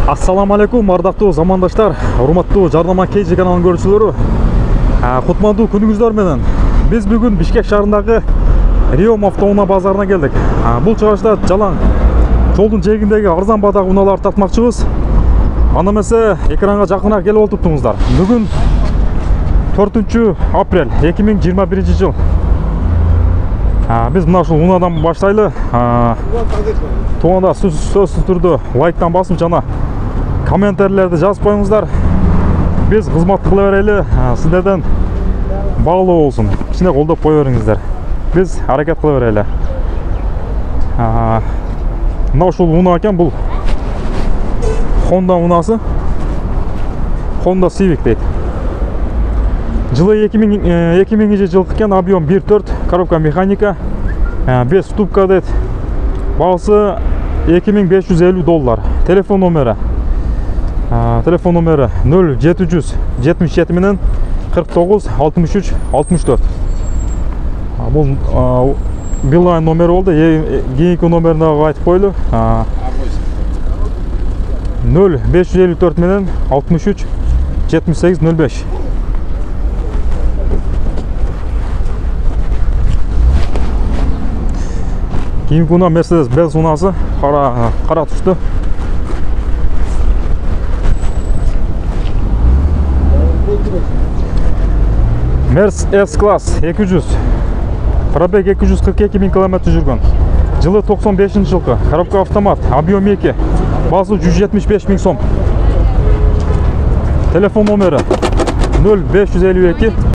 Assalamu алейкум, ардактуу замандаштар, урматтуу Жарнама KG каналынын көрүүчүлөрү. Кутмандуу күнүңүздөр менен. Биз бүгүн Бишкек шаарындагы Риом автоунаа базарына келдик. Бул чыгышта жалаң жолдун жээгиндеги арзан баадагы унааларды тартмакчыбыз. Аны эмесе экранга жакыныраак келип олтуптуңуздар. Бүгүн 4 апрель 2021 жыл. Biz mına ушул унаадан баштайлы. Туганда сөзсүз түрдө лайктан басып жана комментарийлерди жазып коюңуздар. Биз кызмат кыла берели, сиздерден баалуу болсун. Кичине колдоп кое бериңиздер. Биз аракет кыла берели. Мына ушул унаа экен, бул Honda унаасы. Honda Civic дейт. Жылы 2000 жыл экен, объем 1.4, коробка механика, 5 ступка дейт. Баасы $2550. Телефон номери 0777 менен 49 63 64. Бул Билайн номери болду. Кийинки номерин дагы айтып койлу. 0554 менен 63 78 05. Кийинки унаа Mercedes-Benz унаасы, кара түстүү. Mercedes S-класс 200. Пробег 242 000 км жүргөн. Жылы 95 жылкы. Коробка автомат, объем 2. Баасы 175 000 сом. Телефон номери 0552